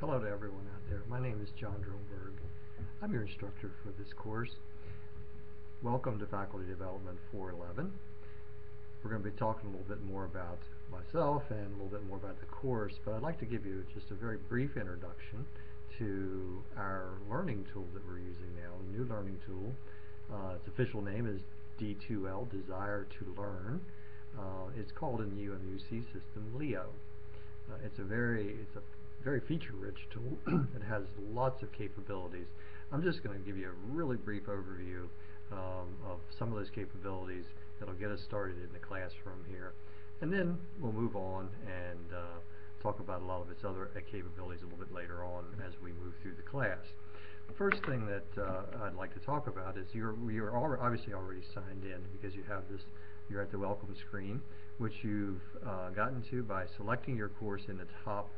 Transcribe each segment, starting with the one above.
Hello to everyone out there. My name is John Dronberg. I'm your instructor for this course. Welcome to Faculty Development 411. We're going to be talking a little bit more about myself and a little bit more about the course, but I'd like to give you just a very brief introduction to our learning tool that we're using now, the new learning tool. Its official name is D2L, Desire to Learn. It's called in the UMUC system LEO. It's a very feature-rich tool. It has lots of capabilities. I'm just going to give you a really brief overview of some of those capabilities that'll get us started in the classroom here, and then we'll move on and talk about a lot of its other capabilities a little bit later on as we move through the class. The first thing that I'd like to talk about is you're obviously already signed in because you have this. You're at the welcome screen, which you've gotten to by selecting your course in the top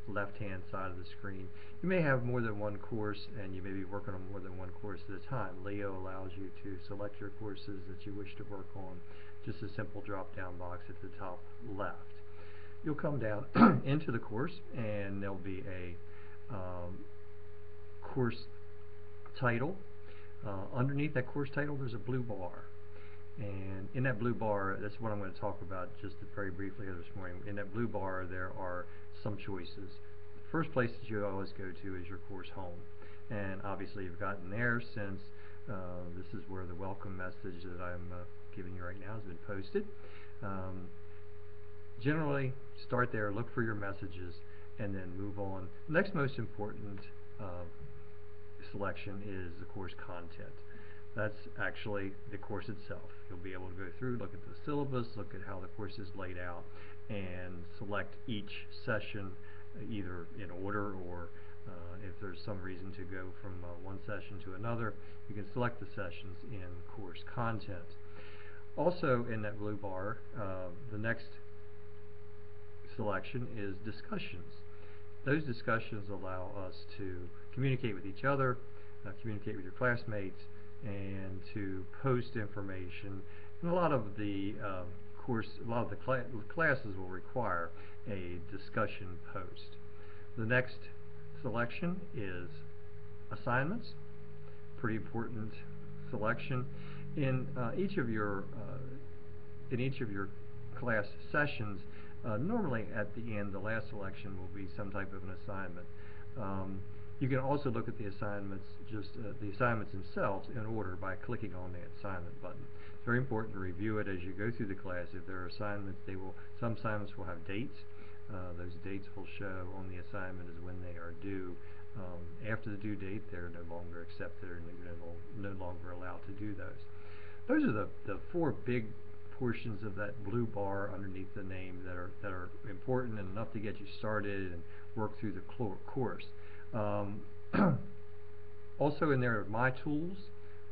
left-hand side of the screen. You may have more than one course, and you may be working on more than one course at a time. LEO allows you to select your courses that you wish to work on. Just a simple drop-down box at the top left. You'll come down into the course, and there'll be a course title. Underneath that course title, there's a blue bar. And in that blue bar, that's what I'm going to talk about just very briefly here this morning. In that blue bar, there are some choices. The first place that you always go to is your course home. And obviously you've gotten there since this is where the welcome message that I'm giving you right now has been posted. Generally, start there, look for your messages, and then move on. The next most important selection is the course content. That's actually the course itself. You'll be able to go through, look at the syllabus, look at how the course is laid out, and select each session either in order or if there's some reason to go from one session to another, you can select the sessions in course content. Also in that blue bar, the next selection is discussions. Those discussions allow us to communicate with each other, communicate with your classmates, and to post information. And a lot of the classes will require a discussion post. The next selection is assignments. Pretty important selection. In each of your class sessions, normally at the end, the last selection will be some type of an assignment. You can also look at the assignments, the assignments themselves in order by clicking on the assignment button. It's very important to review it as you go through the class. If there are assignments, some assignments will have dates. Those dates will show on the assignment as when they are due. After the due date, they're no longer accepted or no longer allowed to do those. Those are the four big portions of that blue bar underneath the name that are important and enough to get you started and work through the course. Also in there are My Tools,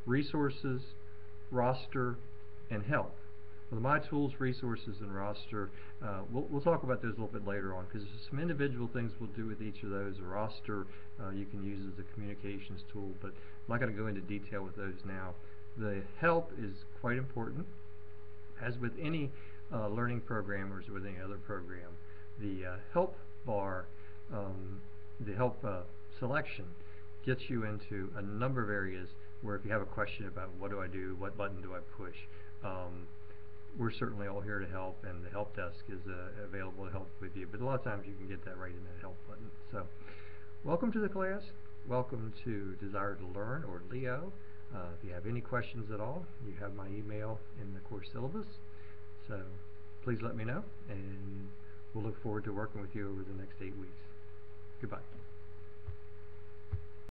Resources, Roster, and Help. Well, the My Tools, Resources, and Roster, we'll talk about those a little bit later on because there's some individual things we'll do with each of those. A roster you can use as a communications tool, but I'm not going to go into detail with those now. The Help is quite important. As with any learning program or with any other program, the Help bar, the Help selection gets you into a number of areas where if you have a question about what do I do, what button do I push, we're certainly all here to help, and the help desk is available to help with you. But a lot of times you can get that right in that help button. So welcome to the class. Welcome to Desire to Learn, or LEO. If you have any questions at all, you have my email in the course syllabus. So please let me know, and we'll look forward to working with you over the next 8 weeks. Goodbye.